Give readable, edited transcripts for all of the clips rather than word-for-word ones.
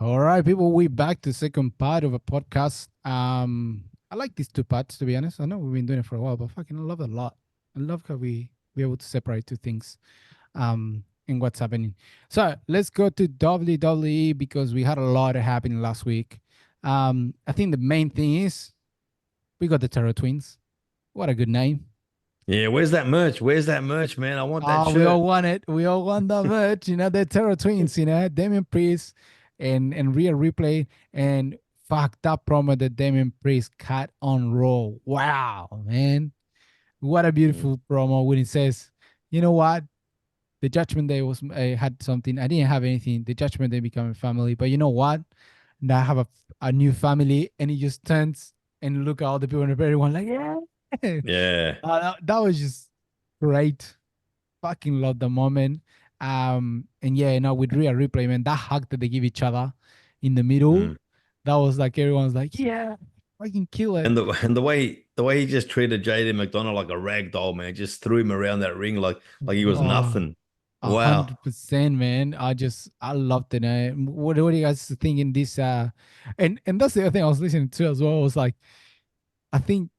All right, people, we back to second part of a podcast. I like these two parts to be honest. I know we've been doing it for a while, but fucking I love it a lot. I love how we able to separate two things in what's happening. So let's go to WWE because we had a lot happening last week. I think the main thing is we got the Terror Twins. What a good name. Yeah, where's that merch? Where's that merch, man? I want that Oh, we all shirt. want it. We all want the merch. The Terror Twins, Damian Priest and Rhea Ripley. And fuck that promo that Damian Priest cut on Raw. Wow, man. What a Mm. beautiful promo when it says, you know what? The Judgment Day was had something. I didn't have anything. The Judgment Day became a family. But you know what? Now I have a new family. And he just turns and look at all the people in the everyone like, yeah. Yeah. That was just great. Fucking love the moment. And yeah, with Rhea Replay, man, that hug that they give each other in the middle, Mm. that was like everyone's like, yeah, fucking kill it. And the way he just treated JD McDonough like a rag doll, man, just threw him around that ring like he was Oh, nothing. a Wow. 100%, man. I loved it. What do you guys think in this? And that's the other thing I was listening to as well. Was like, I think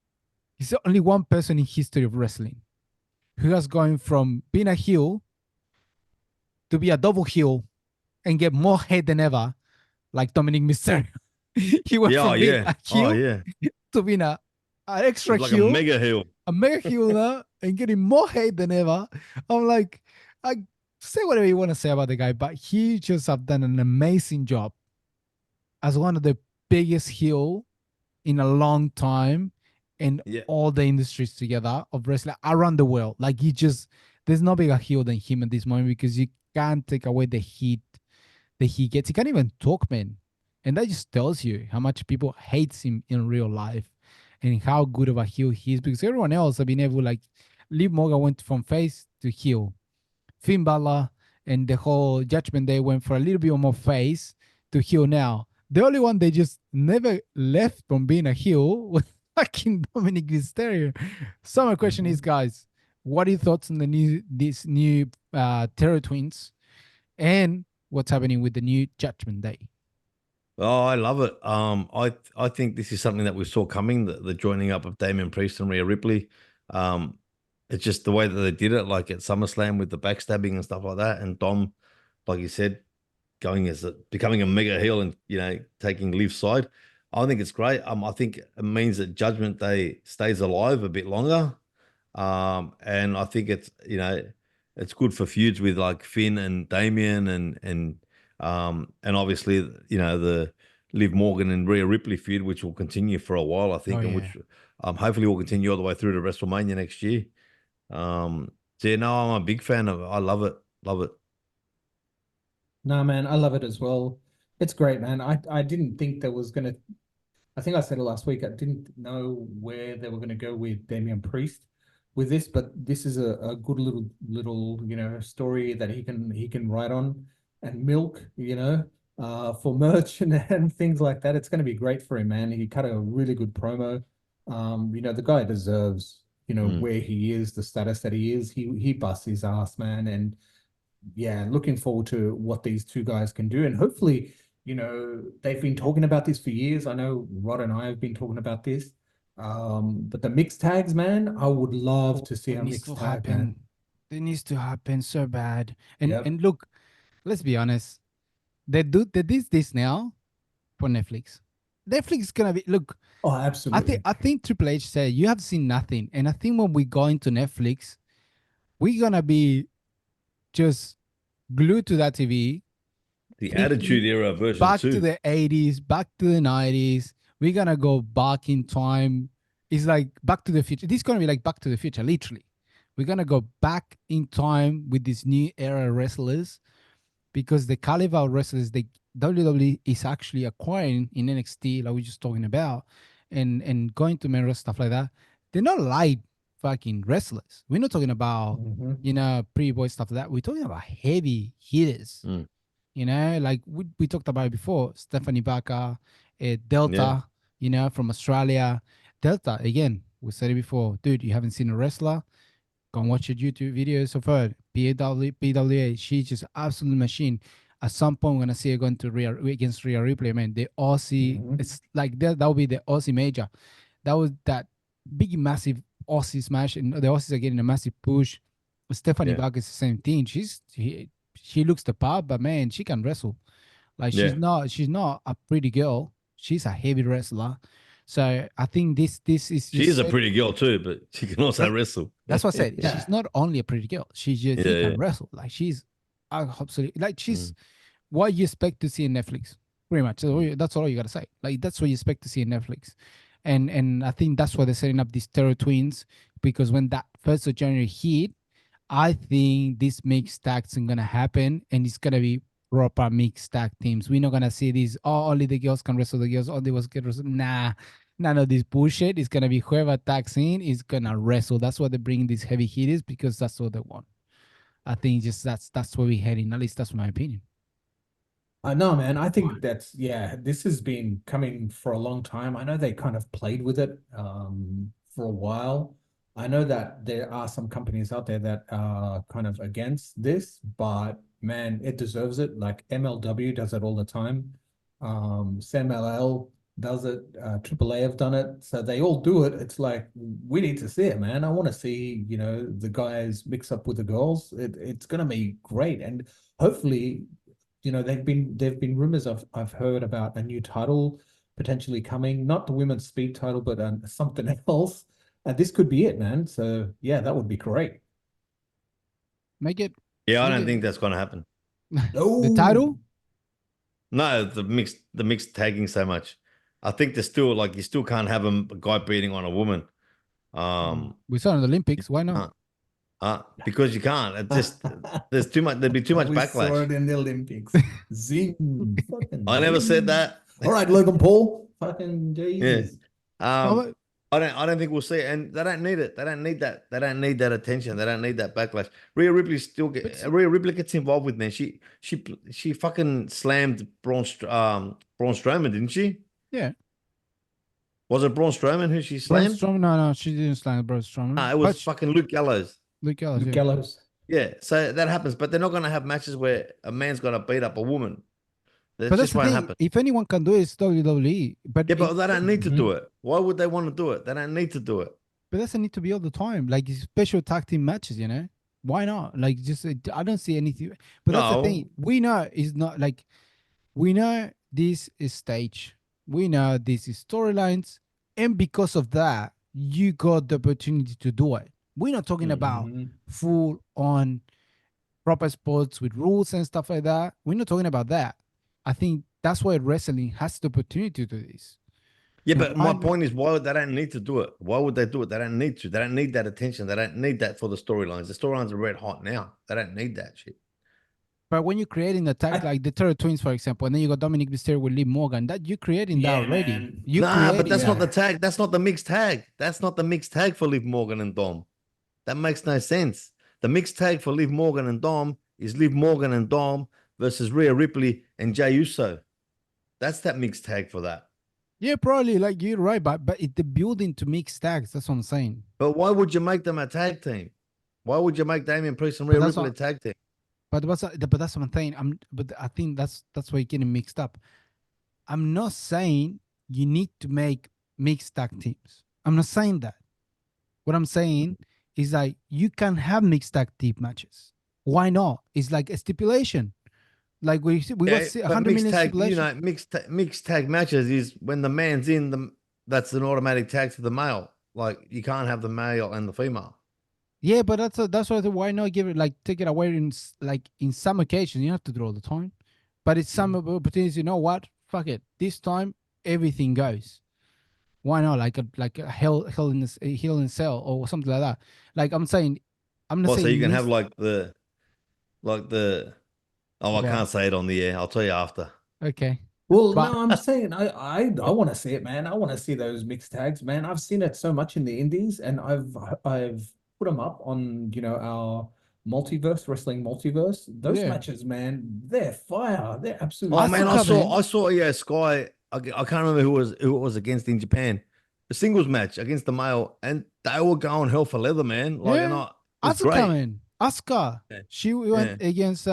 he's the only one person in history of wrestling who has gone from being a heel to be a double heel and get more hate than ever, like Dominic Mysterio. He went Yeah, oh, from being yeah. a Oh, heel yeah. to being an extra He's like a heel, mega heel. a mega heel now, and getting more hate than ever. I'm like, I say whatever you want to say about the guy, but he just have done an amazing job as one of the biggest heel in a long time in Yeah. all the industries together of wrestling around the world. Like there's no bigger heel than him at this moment because you can't take away the heat that he gets. He can't even talk, man. And that just tells you how much people hates him in real life and how good of a heel he is because everyone else have been able like Liv Morgan went from face to heel. Finn Balor and the whole Judgment Day went for a little bit more face to heel now. The only one they just never left from being a heel was fucking Dominic Mysterio. So my question is, Mhm. guys, what are your thoughts on these new Terror Twins and what's happening with the new Judgment Day? Oh, I love it. I think this is something that we saw coming, the joining up of Damian Priest and Rhea Ripley. Um, it's just the way that they did it, like at SummerSlam with the backstabbing and stuff like that. And Dom, like you said, becoming a mega heel and taking Liv's side. I think it's great. I think it means that Judgment Day stays alive a bit longer. And I think it's good for feuds with like Finn and Damien and obviously the Liv Morgan and Rhea Ripley feud, which will continue for a while, I Oh think, and yeah. which hopefully will continue all the way through to WrestleMania next year. So yeah, no, I'm a big fan of it. I love it, love it. No, man, I love it as well. It's great, man. I didn't think there was gonna. I think I said it last week. I didn't know where they were gonna go with Damian Priest with this, but this is a good little story that he can write on and milk, for merch and things like that. It's gonna be great for him, man. He cut a really good promo. The guy deserves, Mm. where he is, the status that he is. He busts his ass, man, and yeah, looking forward to what these two guys can do. And hopefully, they've been talking about this for years. I know Rod and I have been talking about this. But the mixed tags, man, I would love Oh, to see it a needs to mixed tag, man. happen. It needs to happen so bad. And Yep. and look, let's be honest. They did this now for Netflix. Netflix is gonna be look. Oh, I think absolutely. I think Triple H said you have seen nothing, and I think when we go into Netflix, we're gonna be just glued to that TV, The thinking Attitude Era version back to two. the 80s, back to the 90s. We're gonna go back in time. It's like Back to the Future. This is gonna be like Back to the Future, literally. We're gonna go back in time with these new era wrestlers because the caliber of wrestlers the WWE is actually acquiring in NXT, like we are just talking about, and going to main roster stuff like that. They're not light fucking wrestlers. We're not talking about Hmm. pre boy stuff like that. We're talking about heavy hitters. Mm. Like we talked about it before. Stephanie Baker, Yeah. Delta, from Australia. Delta again. We said it before, dude. You haven't seen a wrestler? Go and watch your YouTube videos of her. PWA. She's just absolute machine. at some point we're gonna see her going to against Rhea Ripley. Man, the Aussie, Mhm. it's like that will be the Aussie major. That was that big massive Aussie smash, and the Aussies are getting a massive push. Stephanie Yeah. Vargas, the same thing. She looks the part, but man, she can wrestle. Like Yeah. she's not a pretty girl. She's a heavy wrestler. So I think this is She just is a set. pretty girl too, but she can also That, wrestle. that's what I said. She's Yeah. not only a pretty girl. She's just Yeah, she can yeah. wrestle. Like she's absolutely like she's Mm, what you expect to see in Netflix. Pretty much. mm. That's all you gotta say. Like that's what you expect to see in Netflix. And I think that's why they're setting up these terror twins because when that 1st of January hit, I think this mixed tags is gonna happen and it's gonna be proper mixed tag teams. We're not gonna see these, oh, only the girls can wrestle the girls, only was get wrestle. Nah, none of this bullshit. It's gonna be whoever tags in is gonna wrestle. That's why they bring these heavy hitters because that's what they want. I think just that's where we're heading. At least that's my opinion. I know, man. I think that's yeah, this has been coming for a long time. I know they kind of played with it for a while. I know that there are some companies out there that are kind of against this, but man, it deserves it. Like MLW does it all the time. Sam LL does it, AAA have done it. So they all do it. It's like we need to see it, man. I want to see, the guys mix up with the girls. It's gonna be great. And hopefully there've been rumors I've heard about a new title potentially coming, not the women's speed title, but something else. And this could be it, man. So yeah, that would be great. Make it, Yeah, I make don't it think that's gonna happen. the Oh, title. No, the mixed tagging so much. I think there's still like you still can't have a guy beating on a woman. We saw it in the You Olympics. Why not? can't. Because you can't. It just there's too much. There'd be too much we saw backlash. it in the Olympics. Zing, fucking I never said zing. that. All right, Logan Paul, fucking Yeah. Jesus. Oh, Um, I don't think we'll see it, and they don't need it. They don't need that. They don't need that attention. They don't need that backlash. but Rhea Ripley gets involved with man. She fucking slammed Braun Strowman, didn't she? yeah, Was it Braun Strowman who she Braun slammed? Strowman. No, she didn't slam Braun No, Strowman. it was But fucking Luke Gallows. Luke Gallows, Luke yeah. Gallows. Yeah, so that happens, but they're not going to have matches where a man's going to beat up a woman. That But that's just the won't thing. happen. If anyone can do it, it's WWE. Yeah, but they don't need to do Mhm. it. Why would they want to do it? They don't need to do it. but doesn't need to be all the time. Like it's special tag team matches, you know. Why not? Like just I don't see anything. But that's the thing. No, We know it's not like we know this is stage. We know this is storylines, and because of that, you got the opportunity to do it. We're not talking about Mhm. full on proper sports with rules and stuff like that. We're not talking about that. I think that's why wrestling has the opportunity to do this. yeah, And but why my not? point is, why would they don't need to do it? Why would they do it? They don't need to. They don't need that attention. They don't need that for the storylines. The storylines are red hot now. They don't need that shit. But when you're creating the tag, I like the Terror Twins, for example, and then you got Dominic Mysterio with Lee Morgan, that you're creating that yeah, already. man. You're Nah, but creating that's not that. the Yeah. tag. That's not the mixed tag. That's not the mixed tag for Liv Morgan and Dom. That makes no sense. The mixed tag for Liv Morgan and Dom is Liv Morgan and Dom versus Rhea Ripley and Jey Uso. That's that mixed tag for that. Yeah, probably like you're right, but the building to mix tags. That's what I'm saying. But why would you make them a tag team? Why would you make Damian Priest and But Rhea that's Ripley a what. tag team? But that's what I'm saying. But I think that's why you're getting mixed up. I'm not saying you need to make mixed tag teams. I'm not saying that. What I'm saying is like you can have mixed tag team matches. Why not? It's like a stipulation. Like we got Yeah, but 100 mixed million tag, stipulation. mixed tag matches is when the man's in the that's an automatic tag to the male. Like you can't have the male and the female. Yeah, but that's why why not give it like take it away in like in some occasions you don't have to do it all the time, but it's some opportunities. You know what? Fuck it. This time everything goes. Why not? Like a hell in a cell or something like that. Like I'm not Well, so you saying can have mix. like the oh, I Well, can't say it on the air. I'll tell you after. okay, Well, but no, I'm saying I want to see it, man. I want to see those mixed tags, man. I've seen it so much in the indies, and I've put them up on our multiverse wrestling multiverse. Those yeah, matches, man, they're fire. They're absolute Oh man, I Asuka fire. saw man, I saw yeah Sky. I can't remember who it was against in Japan. A singles match against the male, and they were going hell for leather, man. Like, and yeah, it was Asuka great. man, Asuka. Yeah, She went yeah. against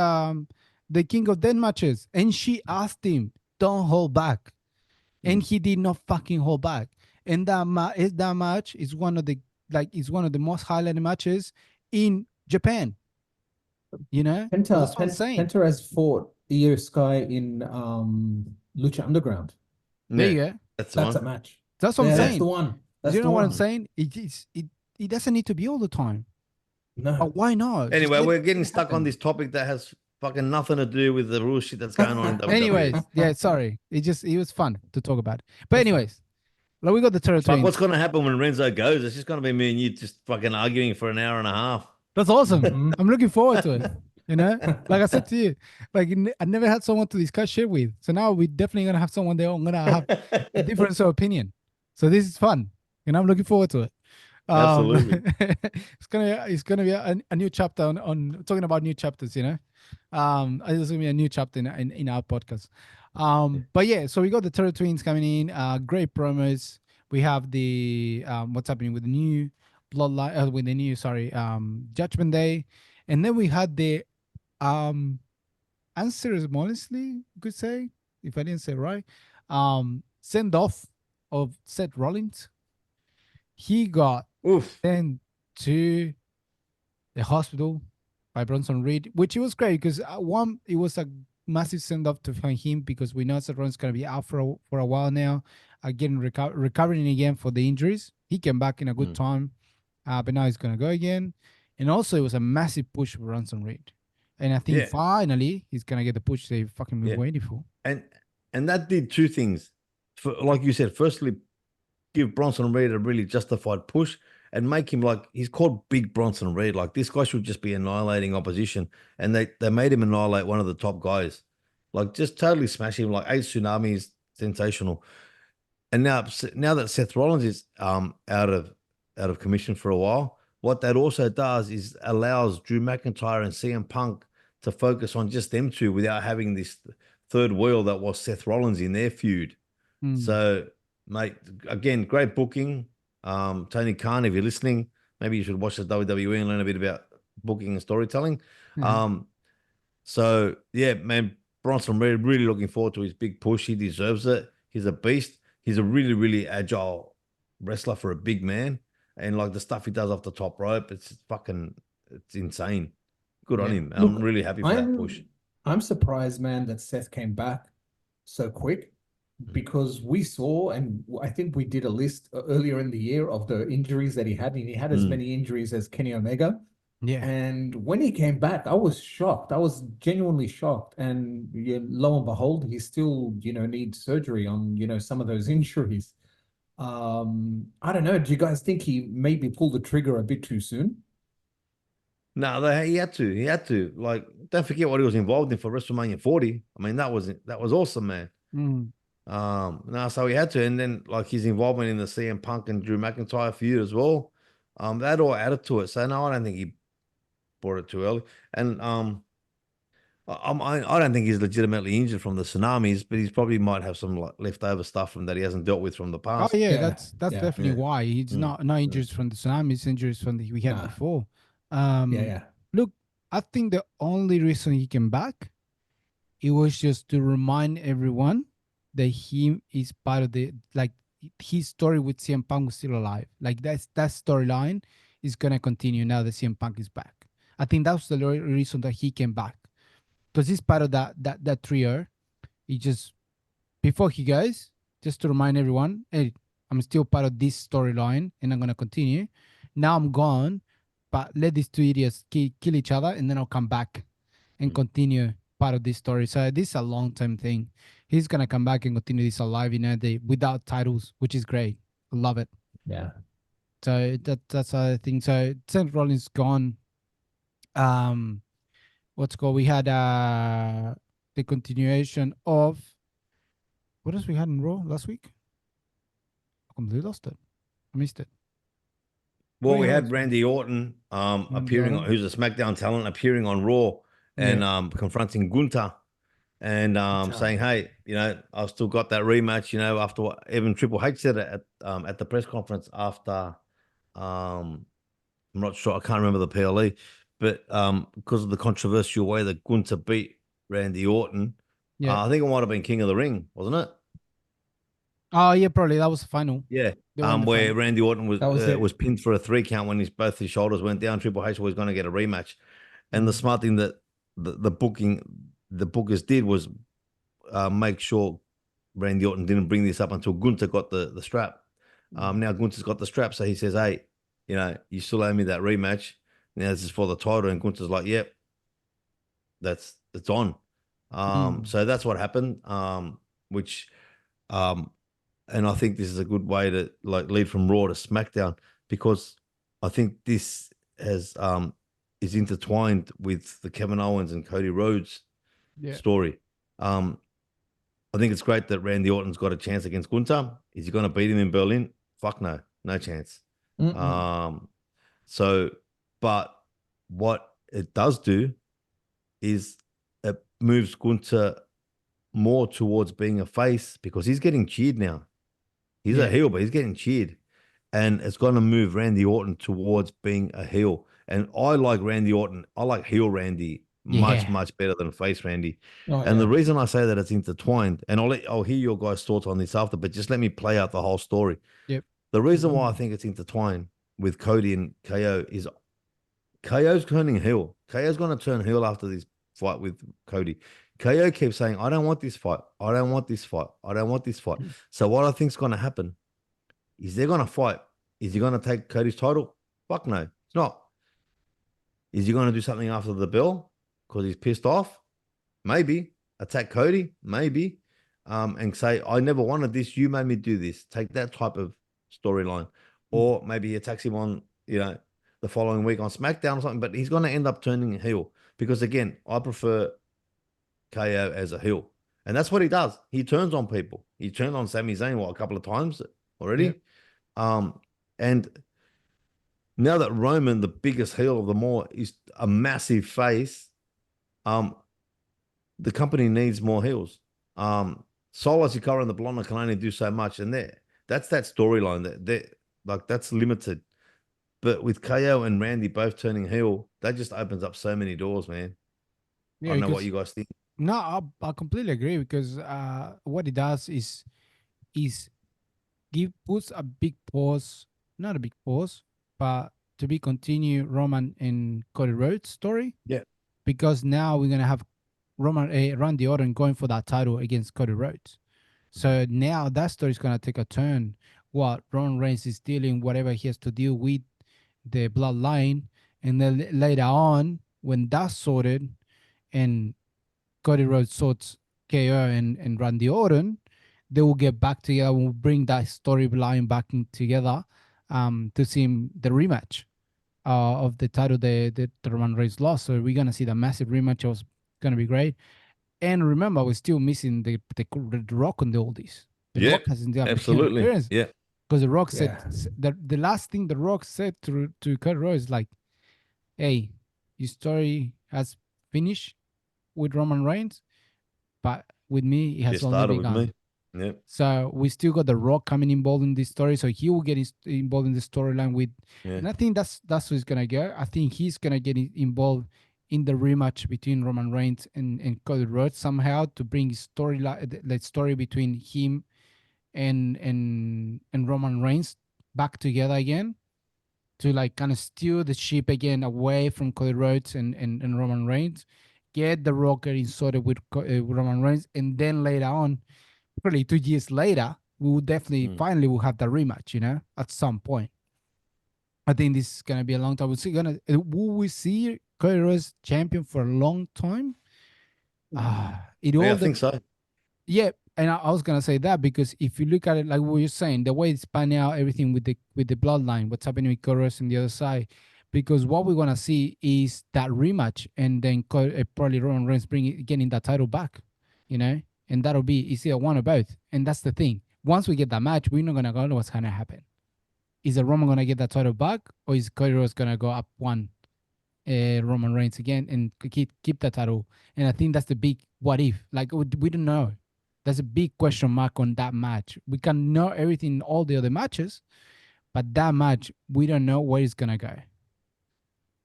the king of death matches, and she asked him, "Don't hold back," and he did not fucking hold back. And that match is one of the is one of the most highlighted matches in Japan. So that's what I'm saying. Penta has fought Io Sky in Lucha Underground. There Yeah, you go. that's the That's a one. match. That's what I'm Yeah, that's the saying. one. That's You the know what I'm one. saying? It doesn't need to be all the time. No. But why not? Just Anyway, let we're it getting stuck on happen. this topic that has fucking nothing to do with the real shit that's going on in WWE. Anyways, yeah, sorry. It was fun to talk about. But That's fine. anyways, like we got the Turtle It's like, Twins. what's going to happen when Renzo goes? It's just going to be me and you just fucking arguing for an hour and a half. That's awesome. Mhm. I'm looking forward to it. Like I said to you, like I never had someone to discuss shit with. So now we're definitely gonna have someone there. I'm gonna have a difference of opinion. So this is fun, and I'm looking forward to it. Absolutely. It's gonna be a new chapter on talking about new chapters. It's gonna be a new chapter in our podcast. But yeah, so we got the Turtle Twins coming in. Great promos. We have the what's happening with the new bloodline with the new Judgment Day, and then we had the unceremoniously, you could say, if I didn't say it right, send off of Seth Rollins. He got Oof. sent to the hospital by Bronson Reed, which it was great because one, it was a massive send off to him because we know Seth Rollins going to be out for a while now, again recovering again for the injuries. He came back in a good time, but now he's going to go again. And also, it was a massive push for Bronson Reed. And I think Yeah. finally he's going to get the push they fucking been Yeah. waiting for. And that did two things. Like you said, firstly, give Bronson Reed a really justified push and make him like he's called Big Bronson Reed. Like this guy should just be annihilating opposition. And they made him annihilate one of the top guys. Like just totally smash him. Like 8 tsunamis, sensational. And now that Seth Rollins is out of commission for a while, what that also does is allows Drew McIntyre and CM Punk to focus on just them two without having this third wheel that was Seth Rollins in their feud. So, mate, again, great booking. Tony Khan, if you're listening, maybe you should watch the WWE and learn a bit about booking and storytelling. So yeah, man, Bronson Reed, really looking forward to his big push. He deserves it. He's a beast. He's a really, really agile wrestler for a big man. And like the stuff he does off the top rope, it's insane. Good on Yeah. him. I'm Look, really happy for that push. I'm surprised, man, that Seth came back so quick because we saw, and I think we did a list earlier in the year of the injuries that he had, and he had as many injuries as Kenny Omega. Yeah. And when he came back, I was shocked. I was genuinely shocked. And lo and behold, he still, needs surgery on, some of those injuries. I don't know. Do you guys think he maybe pulled the trigger a bit too soon? No, he had to. He had to. Like, don't forget what he was involved in for WrestleMania 40. I mean, that was awesome, man. No, so he had to, and then like his involvement in the CM Punk and Drew McIntyre feud as well. That all added to it. So no, I don't think he brought it too early. And I don't think he's legitimately injured from the tsunamis, but he's probably might have some like leftover stuff from that he hasn't dealt with from the Oh past. yeah, Yeah, that's yeah. definitely why he's not injuries from the tsunamis, injuries from we had Nah. before. Yeah. Look, I think the only reason he came back, it was just to remind everyone that he is part of the his story with CM Punk was still alive. Like that storyline is gonna continue now that CM Punk is back. I think that's the reason that he came back because he's part of that trio. He just before he goes, just to remind everyone, hey, I'm still part of this storyline and I'm gonna continue. Now I'm gone, but let these two idiots kill each other and then I'll come back and continue part of this story. So this is a long term thing. He's gonna come back and continue this alive, without titles, which is great. I love it. Yeah. So that's the thing. So Seth Rollins gone. What's called? We had the continuation of what else we had in Raw last week? I completely lost it. I missed it. Well, we had Randy Orton appearing, Orton. who's a SmackDown talent, appearing on Raw and confronting Gunther and saying, "Hey, I've still got that rematch." After what even Triple H said at the press conference after, I'm not sure, I can't remember the PLE, but because of the controversial way that Gunther beat Randy Orton. Yeah. I think it might have been King of the Ring, wasn't it? Oh yeah, probably that was the final. Yeah. They were in the Where final. Randy Orton That was was it. pinned for a 3 count when both his shoulders went down. Triple H was going to get a rematch, and the Mm. smart thing that the bookers did was make sure Randy Orton didn't bring this up until Gunther got the strap. Now Gunther's got the strap, so he says, "Hey, you still owe me that rematch. Now this is for the title." And Gunther's like, "Yep, it's on." Mm. So that's what happened. Which um, and I think this is a good way to like lead from Raw to SmackDown, because I think this has is intertwined with the Kevin Owens and Cody Rhodes Yeah. story. Um, I think it's great that Randy Orton's got a chance against Gunther. Is he going to beat him in Berlin? Fuck no, no chance. Mm-mm. Um, so, but what it does do is it moves Gunther more towards being a face, because he's getting cheered now. He's a Yeah. heel, but he's getting cheered. And it's going to move Randy Orton towards being a heel. And I like Randy Orton. I like heel Randy much, Yeah. much better than face Randy. Oh And the yeah. reason I say that it's intertwined, and I'll hear your guys' thoughts on this after, but just let me play out the whole story. Yep. The reason why I Mm. think it's intertwined with Cody and KO is KO's turning heel. KO's going to turn heel after this fight with Cody. KO keeps saying, I don't want this fight. I don't want this fight. I don't want this fight. So what I think is going to happen is they're going to fight. Is he going to take Cody's title? Fuck no. It's not. Is he going to do something after the bell because he's pissed off? Maybe. Attack Cody? Maybe. And say, I never wanted this. You made me do this. Take that type of storyline. Or maybe he attacks him on, the following week on SmackDown or something, but he's going to end up turning heel because, again, I prefer KO as a heel. And that's what he does. He turns on people. He turned on Sami Zayn, a couple of times Yep. already. And now that Roman, the biggest heel of them all, is a massive face, um, the company needs more heels. Solo Sikoa and the Blonde can only do so much, and that's that storyline like that's limited. But with KO and Randy both turning heel, that just opens up so many doors, man. I Yeah. don't know what Because you guys think. no, I completely agree because what it does is give puts a big pause, not a big pause, but to be continue Roman and Cody Rhodes story, Yeah. because now we're gonna have Randy Orton going for that title against Cody Rhodes. So now that story is gonna take a turn. What Roman Reigns is dealing, whatever he has to deal with the bloodline, and then later on when that's sorted and Cody Rhodes sorts KO and Randy Orton, they will get back together. We'll bring that storyline back in together to see the rematch of the title the Roman Reigns lost. So we're gonna see the massive rematch. It was gonna be great. And remember, we're still missing the Rock on the oldies. The Yeah, Rock hasn't done been absolutely. appearance Yeah. because the Rock said Yeah. the last thing the Rock said to Cody Rhodes is like, "Hey, your story has finished with Roman Reigns, but with me, it has Just only started with begun." me. Yeah. So we still got the Rock coming involved in this story, so he will get involved in the storyline with, Yeah. and I think that's who's gonna go. I think he's gonna get involved in the rematch between Roman Reigns and Cody Rhodes somehow to bring storyline the story between him and Roman Reigns back together again to like kind of steer the ship again away from Cody Rhodes and Roman Reigns, get the Rock getting sorted with Roman Reigns, and then later on probably 2 years later, we will definitely Mm. finally will have the rematch, at some point. I think this is gonna be a long time. Will we see Cody Rhodes champion for a long time? It Yeah, all I think so. yeah, and I was gonna say that because if you look at it like what you're saying, the way it's panning out everything with the bloodline, what's happening with Cody Rhodes on the other side, because what we're gonna see is that rematch, and then probably Roman Reigns getting that title back, and that'll be it's either one or both, and that's the thing. Once we get that match, we're not gonna know what's gonna happen. Is the Roman gonna get that title back, or is Cody Rhodes gonna go up one Roman Reigns again and keep that title? And I think that's the big what if. Like we don't know. There's a big question mark on that match. We can know everything in all the other matches, but that match we don't know where it's gonna go.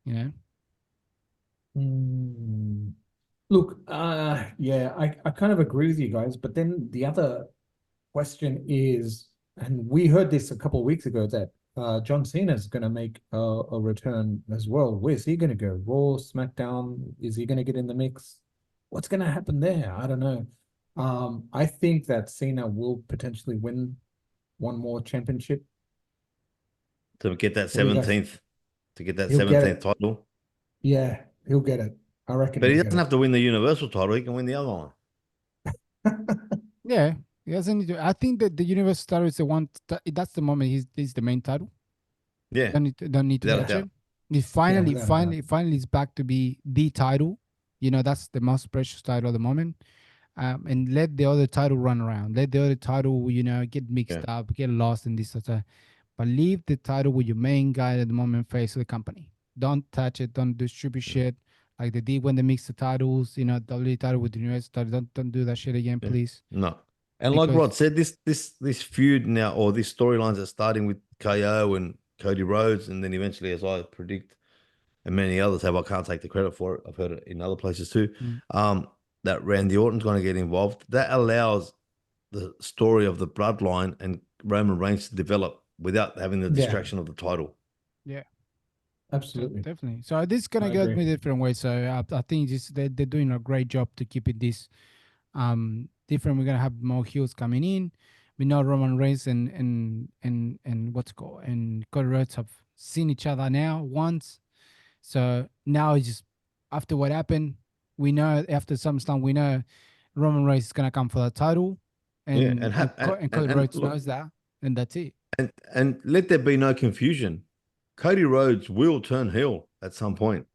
You know? Mm. Look, yeah, I kind of agree with you guys, but then the other question is, and we heard this a couple of weeks ago that John Cena's going to make a return as well. Where's he going to go? Raw, SmackDown? Is he going to get in the mix? What's going to happen there? I don't know. I think that Cena will potentially win one more championship. to get that What do you guys? 17th, to get that He'll get 17th it. title. Yeah, he'll get it. I reckon But he'll he get doesn't have it. to win the Universal title. He can win the other one. Yeah, he doesn't need to. I think that the Universal title is the one. That's the moment he's the main title. Yeah, Don't need to without a touch Yeah, it. doubt. It yeah, finally, without a doubt. finally, finally is back to be the title. That's the most precious title at the moment. And let the other title run around. Let the other title, get mixed Yeah. up, get lost in this sort of. But leave the title with your main guy at the moment, face of the company. Don't touch it. Don't distribute Mm. shit like they did when they mixed the titles. WWE title with the US title. Don't do that shit again, Yeah. please. No. And like Because Rod said, this feud now, or these storylines are starting with KO and Cody Rhodes, and then eventually, as I predict, and many others have, I can't take the credit for it. I've heard it in other places too. mm, That Randy Orton's going to get involved. That allows the story of the bloodline and Roman Reigns to develop without having the Yeah, distraction of the title. yeah. So absolutely. definitely. So this is gonna I go agree. me different ways. So I think they're doing a great job to keep it this different. We're gonna have more heels coming in. We know Roman Reigns and what's it called and Cody Rhodes have seen each other now once. So now it's just after what happened, we know after SummerSlam, we know Roman Reigns is gonna come for the title, Yeah, and and and ha- Co- and Cody and Rhodes look, knows that, and that's it. and let there be no confusion. Cody Rhodes will turn heel at some point. Oh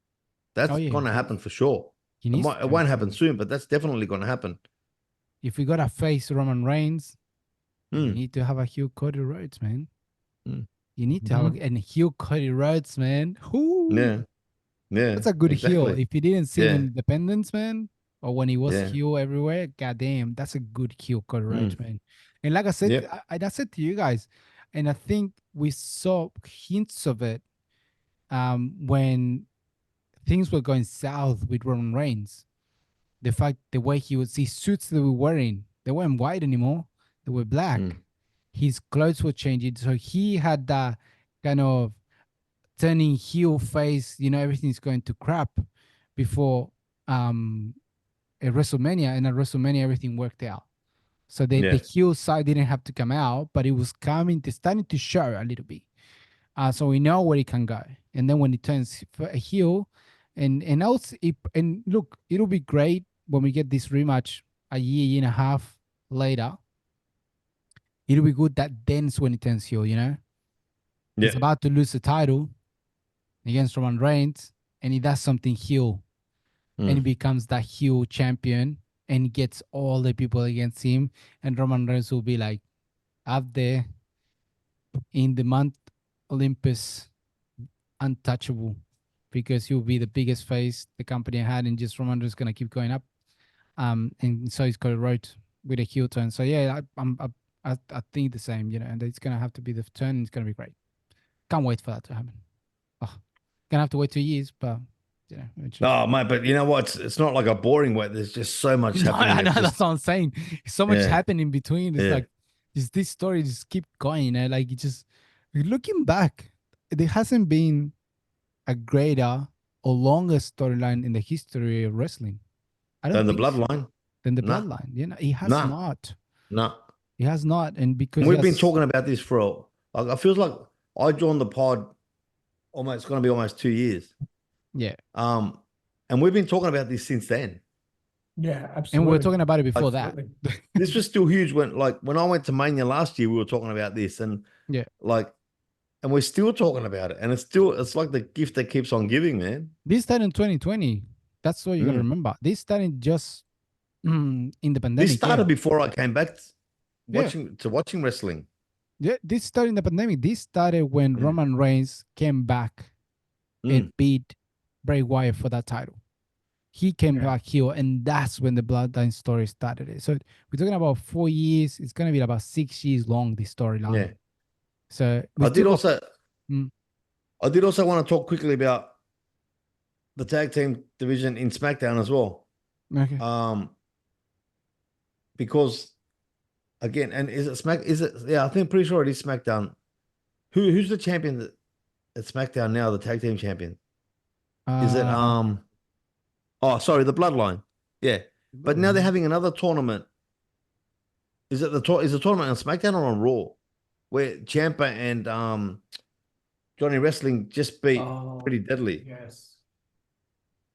That's yeah, going to happen for sure. he It needs to might, it turn won't happen heel. soon, but that's definitely going to happen. If we gotta face Roman Reigns, you Mm, need to have a heel Cody Rhodes, man. mm. You need to have Mhm. and heel Cody Rhodes, man. Whoo, Yeah, yeah, that's a good heel. exactly. If you didn't see him in Yeah, Independence, man, or when he was yeah. heel everywhere, goddamn, that's a good heel Cody Mm, Rhodes, man. And like I said, yep. I said to you guys, and I think we saw hints of it when things were going south with Roman Reigns. The fact, the way his suits that we were wearing, they weren't white anymore; they were black. Mm, His clothes were changing, so he had that kind of turning heel face, everything's going to crap before um a WrestleMania, and at WrestleMania everything worked out. So the yeah, heel side didn't have to come out, but it was coming to starting to show a little bit. So we know where it can go. And then when it turns a heel, and also and look, it'll be great when we get this rematch a year and a half later. It'll be good that then's when it turns heel, He's yeah. about to lose the title against Roman Reigns, and he does something heel, and he Mm, becomes that heel champion, and he gets all the people against him, and Roman Reigns will be like up there in the Mount Olympus, untouchable, because he'll be the biggest face the company had, and just Roman Reigns gonna keep going up. And so he's got a road with a heel turn. So yeah, I think the same, and it's gonna have to be the turn. It's gonna be great. Can't wait for that to happen. Oh, gonna have to wait 2 years, but eventually. Oh, mate, but you know what? It's not like a boring way. There's just so much No, happening. I know It's that's just, what I'm saying. So much yeah, happened in between. It's yeah. like this story just keep going, like it just looking back, there hasn't been a greater or longer storyline in the history of wrestling. I don't And the think so. bloodline, Than the nah, bloodline. It has nah, not. nah. It has not. And because And we've been yes, talking about this for like, I feels like I joined the pod almost, it's going to be almost 2 years. yeah. Um, and we've been talking about this since then. Yeah, And we were absolutely. talking about it before that. Absolutely. This was still huge when I went to Mania last year, we were talking about this and Yeah. like, and we're still talking about it. And it's like the gift that keeps on giving, man. This started in 2020. That's what you gotta Mm. remember. This started just in the This pandemic, yeah. started before I came back Yeah. watching wrestling. Yeah. This started in the pandemic. This started when Mm. Roman Reigns came back and Mm. beat Bray Wyatt for that title. He came Yeah. back here, and that's when the Bloodline story started. So we're talking about 4 years. It's gonna be about 6 years long. This storyline. Yeah. So we I still did got. also Mm, I did also want to talk quickly about the tag team division in SmackDown as well. Okay. Because again, and is it Smack? Is it? Yeah, I think pretty sure it is SmackDown. Who's the champion at SmackDown now? The tag team champion. Is it Oh, sorry, the Bloodline. Yeah, but now they're having another tournament. Is it is the tournament on SmackDown or on Raw, where Ciampa and Johnny Wrestling just beat Oh, Pretty Deadly? yes.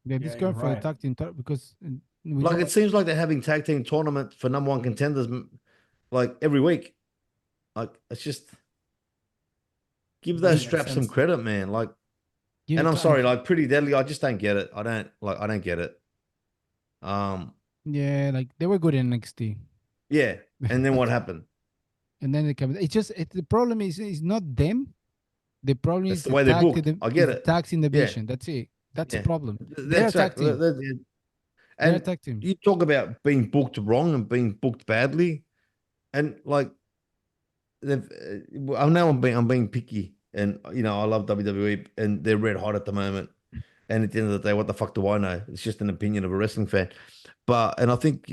Yeah, Yeah, this you're going for the right. tag team because we Like know it seems like they're having tag team tournament for number one contenders like every week. Like it's just give those Doesn't make straps some sense. credit, man. Like, give and it I'm time. sorry, like Pretty Deadly, I just don't get it. I don't get it. Um, Yeah, like they were good in NXT. yeah. And then what happened? And then they come. It's just the problem is not them. The problem That's is the way they're booked. I is get the it. tax in the Yeah, division. That's it. That's the yeah. problem. They're a That's right. tag team. They're a And tag team. you talk about being booked wrong and being booked badly, and like they've. I know I'm being picky, and you know I love WWE, and they're red hot at the moment. And at the end of the day, what the fuck do I know? It's just an opinion of a wrestling fan. But and I think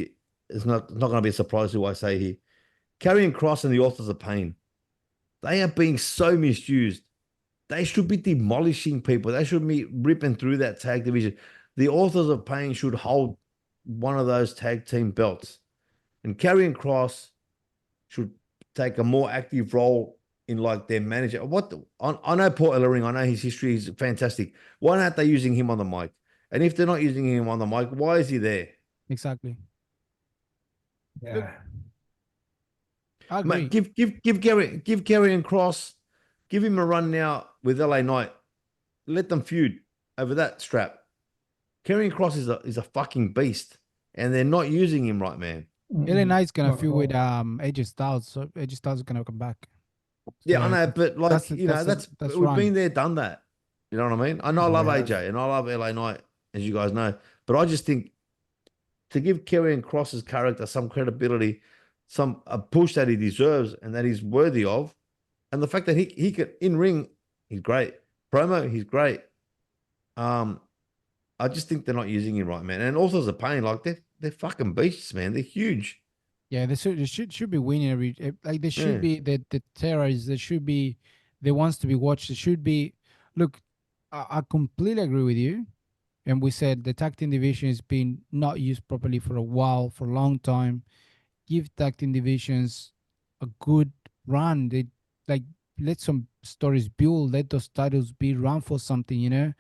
it's not going to be a surprise who I say here. Karrion Kross and the Authors of Pain, they are being so misused. They should be demolishing people. They should be ripping through that tag division. The Authors of Pain should hold one of those tag team belts. And Karrion Kross should take a more active role in like their manager. I know Paul Ellering. I know his history is fantastic. Why aren't they using him on the mic? And if they're not using him on the mic, why is he there? Exactly. Look, Yeah. I Mate, agree. give Gary and Cross, give him a run now with LA Knight. Let them feud over that strap. Karrion Kross is a fucking beast, and they're not using him right, man. LA Knight's gonna Not at feud with all. AJ Styles, so AJ Styles is gonna come back. Yeah, I So know, but that's like the, you know, that's we've been run. there, done that. You know what I mean? I know I Yeah, love we have. AJ and I love LA Knight, as you guys know, but I just think to give Karrion Cross's character some credibility, some a push that he deserves and that he's worthy of, and the fact that he could in ring, he's great. Promo, he's great. Um, I just think they're not using him right, man. And also as a pain, like they're fucking beasts, man. They're huge. Yeah, they should be winning like they should Yeah. be the terrorists. They should be the ones to be watched. They should be. Look, I completely agree with you. And we said the tag team division has been not used properly for a while, for a long time. Give tag team divisions a good run. They like let some stories build. Let those titles be run for something.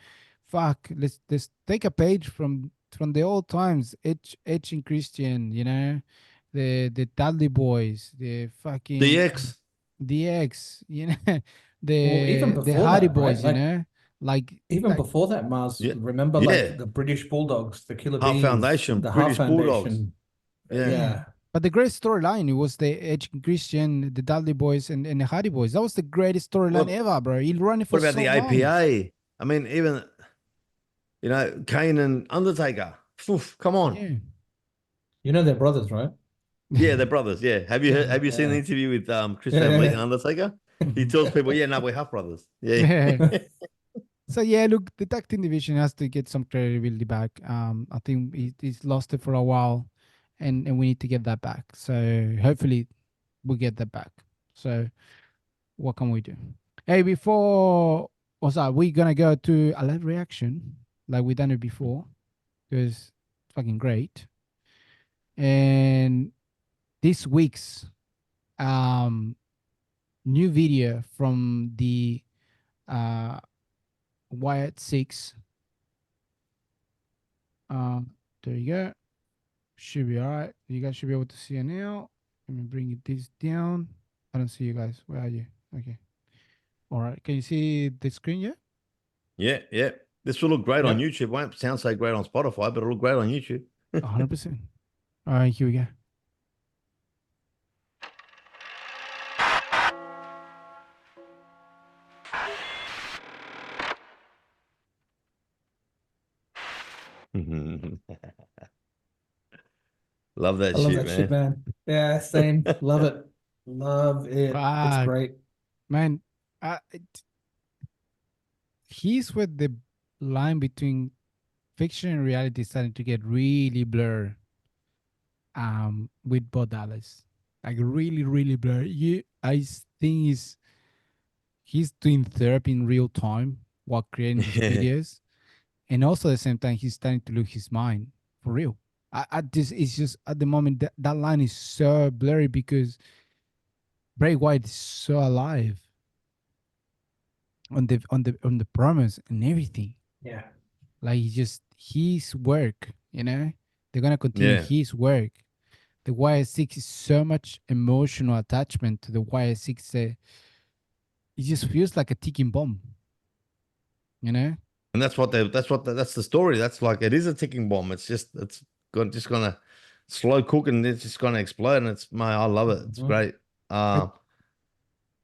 Fuck. Let's take a page from the old times. Edge and Christian. The Dudley Boys. The fucking DX. DX. Well, even the before Hardy that, right? Boys. Like Like even like before that, Mars, Yeah. remember Yeah. like the British Bulldogs, the Killer Heart Bees, Foundation, the Half British Bulldogs. Foundation. Yeah. Yeah. Yeah. But the great storyline, it was the Edge and Christian, the Dudley Boys, and the Hardy Boys. That was the greatest storyline What ever, bro. He ran it for what about so the long. APA? I mean, even Kane and Undertaker. Oof, come on. Yeah. You know they're brothers, right? Yeah, they're brothers. Yeah. Have you seen the Yeah. interview with Chris Van Vliet and Yeah. Undertaker? He tells people, yeah, no, we're half brothers. Yeah. Yeah. So yeah, look, the tag team division has to get some credibility back. I think he's lost it for a while, and we need to get that back. So hopefully we get that back. So what can we do? Hey, before what's that? We're gonna go to a live reaction like we done it before because it's fucking great. And this week's um new video from the uh Wyatt Six. There you go. Should be all right. You guys should be able to see it now. Let me bring this down. I don't see you guys. Where are you? Okay. All right. Can you see the screen yet? Yeah, yeah. This will look great on Yep. YouTube. Won't sound so great on Spotify, but it'll look great on YouTube. 100%. All right. Here we go. Love that I love shit, that shit, man. man. Yeah, same. Love it. Love it. It's Fuck, great. man. He's with the line between fiction and reality is starting to get really blurred with Bo Dallas. Like really, really blurred. Think he's doing therapy in real time while creating his videos. And also at the same time he's starting to lose his mind for real. I just it's just at the moment that line is so blurry because Bray Wyatt is so alive on the promise and everything. Yeah. Like he just his work, they're gonna continue Yeah. his work. The YS6 is so much emotional attachment to the YS6. It just feels like a ticking bomb, you know. And that's the story. That's like it is a ticking bomb. Just gonna slow cook and it's just gonna explode. And I love it. It's Mhm. great. I,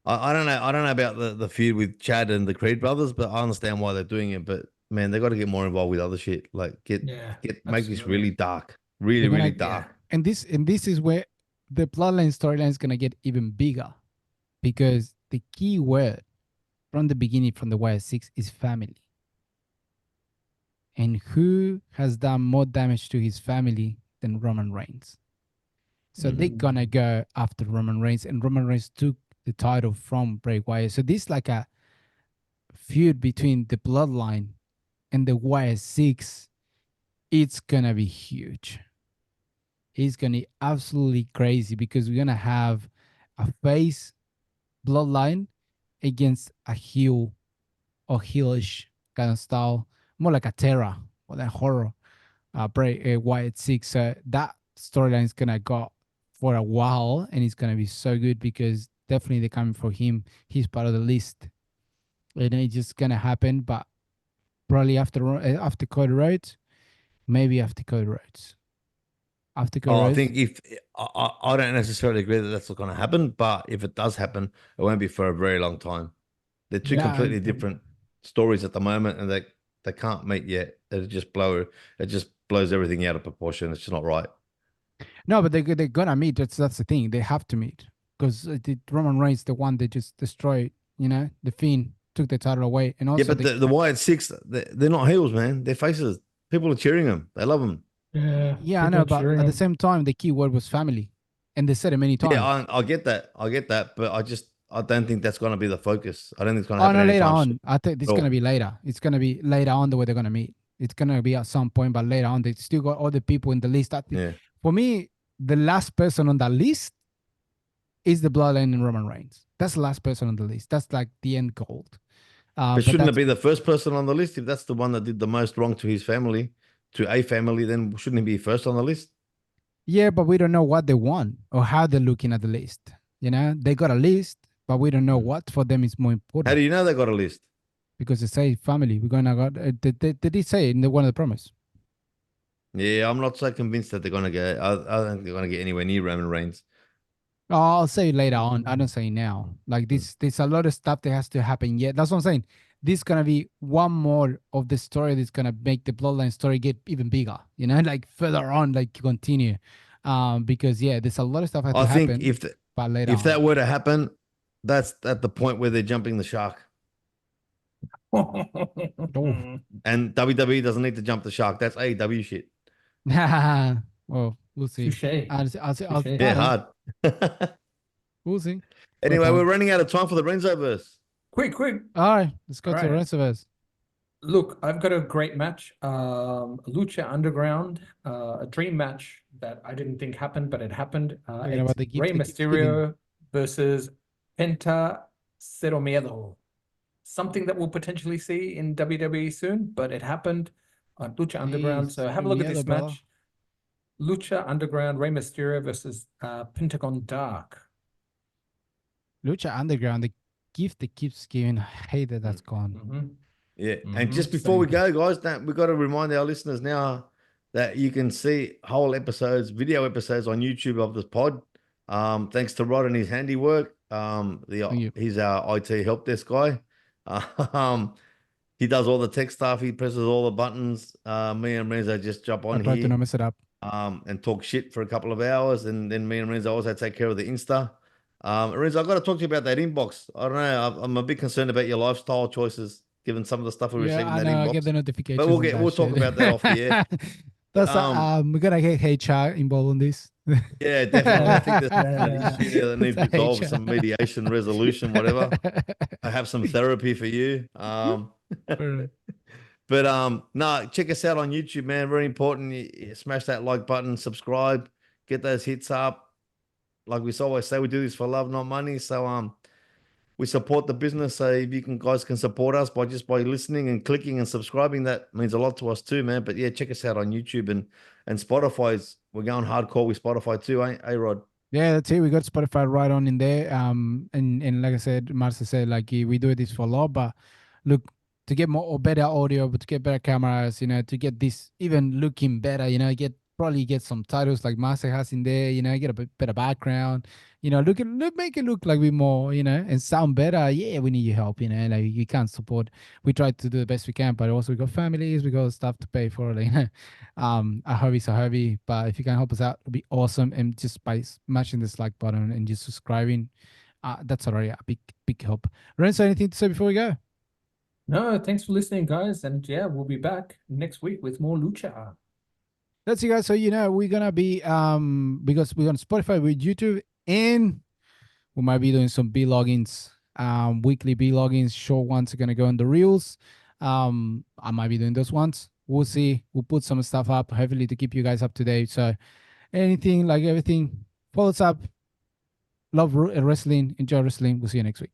Uh, I don't know about the feud with Chad and the Creed brothers, but I understand why they're doing it. But man, they got to get more involved with other shit. Like Yeah, make this absolutely. really dark, really they're really gonna Yeah. dark. and this is where the plotline storyline is gonna get even bigger because the key word from the beginning from the YS6 is family. And who has done more damage to his family than Roman Reigns? So they're gonna Mhm. go after Roman Reigns, and Roman Reigns took the title from Bray Wyatt. So this is like a feud between the bloodline and the YS6. It's gonna be huge. It's gonna be absolutely crazy because we're gonna have a face bloodline against a heel or heelish kind of style, more like a Terra or that horror Bray Wyatt six. So that storyline is gonna go for a while, and it's gonna be so good because definitely they're coming for him. He's part of the list, and it's just gonna happen. But probably after Cody Rhodes, maybe after Cody Rhodes, after Cody Oh, I Rhodes. think if I don't necessarily agree that that's going to happen, but if it does happen, it won't be for a very long time. They're two Yeah. Yeah, completely different stories at the moment, and they can't meet yet. It just blows everything out of proportion. It's just not right. no, but they're gonna meet. That's the thing. They have to meet because the Roman Reigns, the one they just destroyed. The Fiend took the title away, and Yeah, also but the the Wild Six, they're not heels, man. They're faces. People are cheering them. They love them. Yeah. yeah, I People know. are But cheering at the him. same time, the key word was family, and they said it many Yeah, times. I get that. I get that, but I don't think that's going to be the focus. I don't think it's going to Oh happen no, later anytime soon on. I think at it's gonna all. be later. It's gonna be later on the way they're gonna meet. It's gonna be at some point, but later on, they still got all the people in the list. Yeah, For me, the last person on that list is the Bloodline and Roman Reigns. That's the last person on the list. That's like the end goal. but But shouldn't it that's be the first person on the list? If that's the one that did the most wrong to his family, to a family, then shouldn't he be first on the list? yeah, but we don't know what they want or how they're looking at the list. They got a list, but we don't know Hmm. what for them is more How important do you know they got a list? because they say family. We're gonna go. They did say it in one of the promise. Yeah, I'm not so convinced that they're going to get. I don't think they're going to get anywhere near Roman Reigns. Oh, I'll say later on. I don't Mhm. say now. Like Mm. there's a lot of stuff that has to happen yet. That's what I'm saying. This is gonna be one more of the story that's gonna make the bloodline story get even bigger. Like further on, like continue. Because yeah, there's a lot of stuff has to I think happen, but later if on. that were to happen, that's at the point where they're jumping the shark. Oh, And WWE doesn't need to jump the shark. That's AEW shit. well, we'll see. Touche. I Yeah, Touche. don't know. hard. We'll see. Fair Anyway, we're point. running out of time for the Renzo verse. Quick, quick. All right, let's go All to the right. rest of us. Look, I've got a great match. Lucha Underground, a dream match that I didn't think happened, but it happened. Talking It's about the gift Rey that keeps giving. Mysterio versus Penta Cero Miedo. Something that we'll potentially see in WWE soon, but it happened on Lucha Hey, Underground. So have cero a look at miedo, this brother. match. Lucha Underground, Rey Mysterio versus Pentagon Dark. Lucha Underground, the gift that keeps giving. I hate that that's gone. Mm-hmm. Yeah. And Mm-hmm. just before we Same. go, guys, we've got to remind our listeners now that you can see whole episodes, video episodes on YouTube of this pod. Thanks to Rod and his handiwork. Thank you. He's our IT help desk guy. Um, he does all the tech stuff. He presses all the buttons. Me and Renzo just jump I on try to here not mess it up. and talk shit for a couple of hours. And then me and Renzo also take care of the Insta. Renzo, I've got to talk to you about that inbox. I don't know. I'm a bit concerned about your lifestyle choices. given some of the stuff we Yeah, receive in I that know. I get inbox. the But notifications and that we'll talk shit. about that off the air. That's Um, we're gonna get HR involved in this. yeah, definitely. I think there's an Yeah. issue there that It's needs a resolved, HR. some mediation, resolution, whatever. I have some therapy for you. Alright. But no, check us out on YouTube, man. Very important. You smash that like button, subscribe, get those hits up. Like we always say, we do this for love, not money. So we support the business. So if you guys can support us by listening and clicking and subscribing, that means a lot to us too, man. But yeah, check us out on YouTube and Spotify's. We're going hardcore with Spotify too, ain't Rod? Yeah, that's it. We got Spotify right on in there. And like I said, Marcia said, like we do this for love, but look, to get more or better audio, but to get better cameras, to get this even looking better, probably get some titles like Marcia has in there, get a bit better background, make it look like we more, and sound better. Yeah, we need your help, like you can't support. We try to do the best we can, but also we got families, we got stuff to pay for, like, a hobby's a hobby, but if you can help us out, it'll be awesome. And just by smashing this like button and just subscribing, that's already a big help. Renzo, anything to say before we go? No, thanks for listening, guys. And yeah, we'll be back next week with more lucha. That's it, guys. So we're gonna be because we're on Spotify with YouTube, and we might be doing some B logins, weekly B logins. Short ones are gonna go on the reels. I might be doing those ones. We'll see. We'll put some stuff up heavily to keep you guys up to date. So anything, like everything, follow us up. Love wrestling. Enjoy wrestling. We'll see you next week.